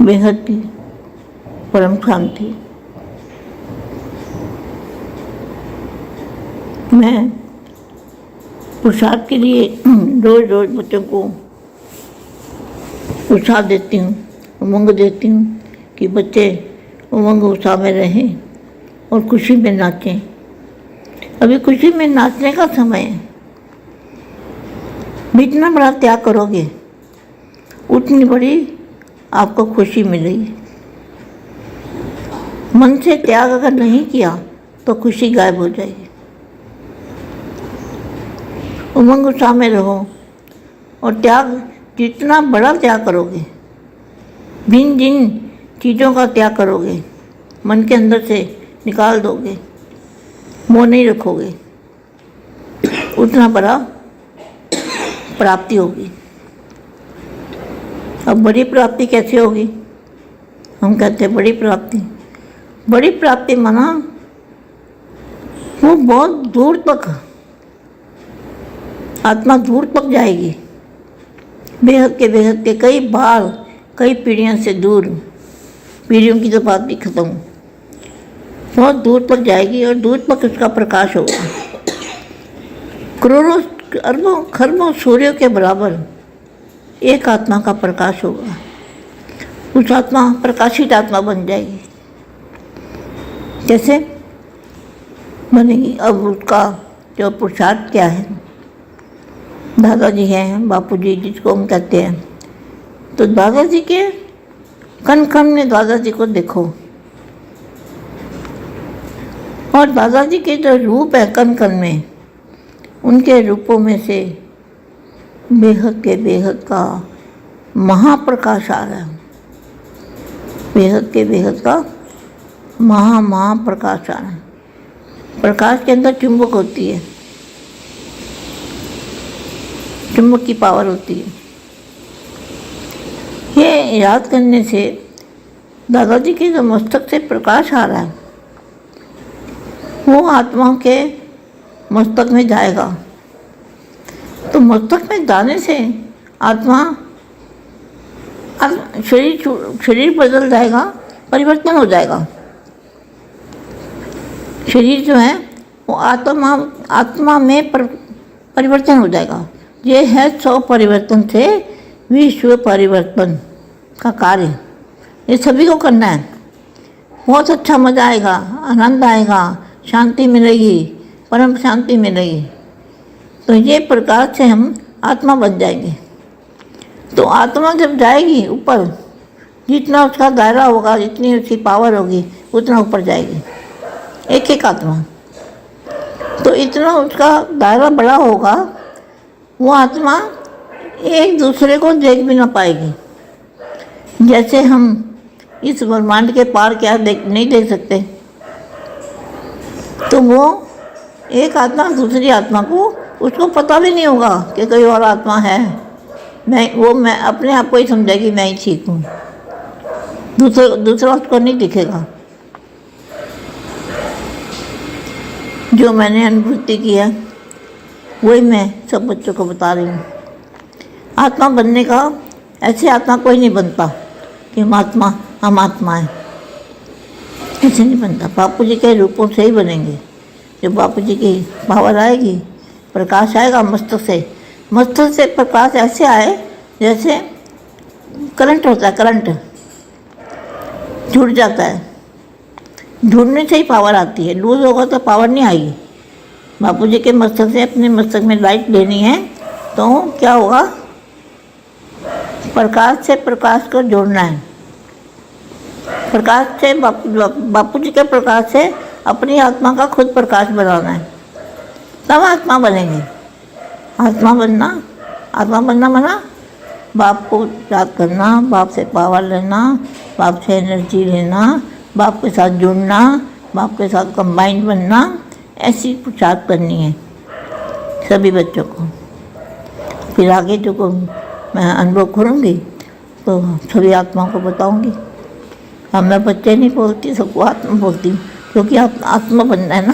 बेहद की परम शांति। मैं पुरुषार्थ के लिए रोज रोज बच्चों को उत्साह देती हूँ, उमंग देती हूँ कि बच्चे उमंग उत्साह में रहें और खुशी में नाचें। अभी खुशी में नाचने का समय है। जितना बड़ा त्याग करोगे उतनी बड़ी आपको खुशी मिलेगी। मन से त्याग अगर नहीं किया तो खुशी गायब हो जाएगी। उमंग उत्साह में रहो और त्याग, जितना बड़ा त्याग करोगे, जिन जिन चीज़ों का त्याग करोगे, मन के अंदर से निकाल दोगे, मोह नहीं रखोगे, उतना बड़ा प्राप्ति होगी। अब बड़ी प्राप्ति कैसे होगी? हम कहते हैं बड़ी प्राप्ति माना वो बहुत दूर तक, आत्मा दूर तक जाएगी, बेहद के कई बार, कई पीढ़ियों से दूर, पीढ़ियों की तो बात भी खत्म, बहुत दूर तक जाएगी और दूर तक उसका प्रकाश होगा। करोड़ों अरबों खरबों सूर्यों के बराबर एक आत्मा का प्रकाश होगा। उस आत्मा प्रकाशित आत्मा बन जाएगी। कैसे बनेगी? अब उसका जो पुरुषार्थ क्या है, दादाजी हैं, बापूजी जिसको हम कहते हैं, तो दादाजी के कण कण में दादाजी को देखो और दादाजी के जो रूप है कण कण में, उनके रूपों में से बेहद का महाप्रकाश आ रहा है। बेहद का महाप्रकाश आ रहा है। प्रकाश के अंदर चुंबक होती है, चुंबक की पावर होती है। ये याद करने से दादाजी के जो मस्तक से प्रकाश आ रहा है वो आत्माओं के मस्तक में जाएगा। तो मस्तक में जाने से आत्मा, शरीर बदल जाएगा, परिवर्तन हो जाएगा। शरीर जो है वो आत्मा में परिवर्तन हो जाएगा। ये है 100 परिवर्तन से विश्व परिवर्तन का कार्य। ये सभी को करना है। बहुत अच्छा मज़ा आएगा, आनंद आएगा, शांति मिलेगी, परम शांति मिलेगी। तो ये प्रकाश से हम आत्मा बन जाएंगे। तो आत्मा जब जाएगी ऊपर, जितना उसका दायरा होगा, जितनी उसकी पावर होगी, उतना ऊपर जाएगी एक आत्मा। तो इतना उसका दायरा बड़ा होगा, वो आत्मा एक दूसरे को देख भी ना पाएगी। जैसे हम इस ब्रह्मांड के पार क्या नहीं देख सकते, तो वो एक आत्मा दूसरी आत्मा को, उसको पता भी नहीं होगा कि कोई और आत्मा है। मैं अपने आप को ही समझेगी मैं ही ठीक हूँ, दूसरा उसको नहीं दिखेगा। जो मैंने अनुभूति किया वही मैं सब बच्चों को बता रही हूँ। आत्मा बनने का, ऐसे आत्मा कोई नहीं बनता कि हम आत्मा है, ऐसे नहीं बनता। बापू जी के रूपों से ही बनेंगे। जब बापू जी की पावर आएगी, प्रकाश आएगा मस्तक से प्रकाश ऐसे आए जैसे करंट होता है, करंट जुड़ जाता है। जुड़ने से ही पावर आती है, लूज होगा तो पावर नहीं आएगी। बापू जी के मस्तक से अपने मस्तक में लाइट लेनी है तो क्या होगा? प्रकाश से प्रकाश को जोड़ना है। प्रकाश से बापू जी के प्रकाश से अपनी आत्मा का खुद प्रकाश बनाना है, तब आत्मा बनेंगे। आत्मा बनना माना बाप को याद करना, बाप से पावर लेना, बाप से एनर्जी लेना, बाप के साथ जुड़ना, बाप के साथ कंबाइंड बनना। ऐसी पुरुषार्थ करनी है सभी बच्चों को। फिर आगे जो को मैं अनुभव करूँगी तो सभी आत्माओं को बताऊँगी। अब मैं बच्चे नहीं बोलती, सबको आत्मा बोलती हूँ, क्योंकि आत्मा बनना है ना।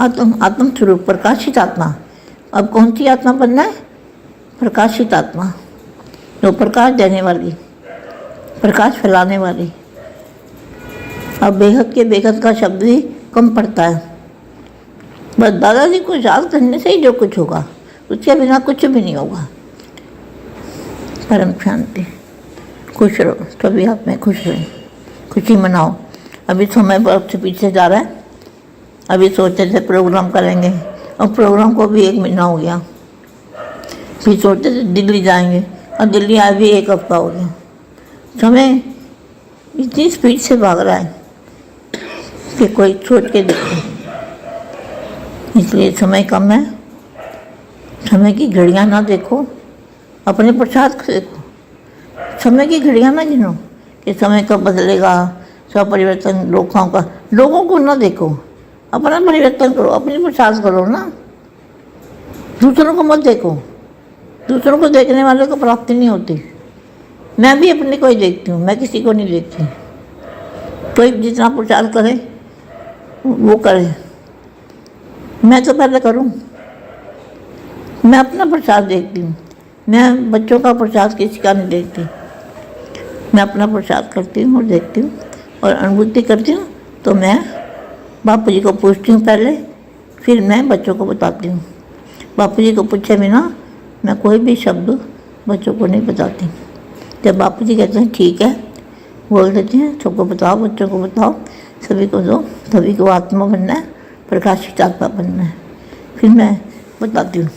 आत्म स्वरूप प्रकाशित आत्मा। अब कौन सी आत्मा बनना है? प्रकाशित आत्मा, जो प्रकाश देने वाली, प्रकाश फैलाने वाली। अब बेहद के बेहद का शब्द भी कम पड़ता है। बस दादाजी को याद करने से ही जो कुछ होगा, उसके बिना कुछ भी नहीं होगा। परम शांति। खुश रहो, सभी आप में खुश रहें, खुशी मनाओ। अभी समय बहुत से पीछे जा रहा है। अभी सोचते थे प्रोग्राम करेंगे और प्रोग्राम को भी 1 महीना हो गया। फिर सोचते थे दिल्ली जाएंगे और दिल्ली आए भी 1 हफ्ता हो गया। समय इतनी स्पीड से भाग रहा है कि कोई सोच के देखो। इसलिए समय कम है, समय की घड़ियाँ ना देखो, अपने प्रसाद को देखो। समय की घड़ियाँ ना गिनो कि समय कब बदलेगा, सब परिवर्तन लोगों को ना देखो, अपना परिवर्तन करो, अपनी प्रसाद करो ना। दूसरों को मत देखो, दूसरों को देखने वाले को प्राप्ति नहीं होती। मैं भी अपने को ही देखती हूँ, मैं किसी को नहीं देखती। कोई जितना प्रचार करे वो करे, मैं तो पहले करूं। मैं अपना प्रसाद देखती हूँ, मैं बच्चों का प्रसाद किसी का नहीं देखती। मैं अपना प्रसाद करती हूँ और देखती हूँ और अनुभूति करती हूँ। तो मैं बापू जी को पूछती हूँ पहले, फिर मैं बच्चों को बताती हूँ। बापू जी को पूछे बिना मैं कोई भी शब्द बच्चों को नहीं बताती। जब बापू जी कहते हैं ठीक है, बोल देते हैं, सबको बताओ, बच्चों को बताओ, सभी को दो, सभी को आत्मा बनना है, प्रकाशित आत्मा बनना है। फिर मैं बताती हूँ।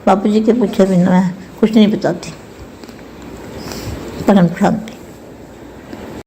बापू जी के पूछे बिना मैं कुछ नहीं बताती। परम शांति।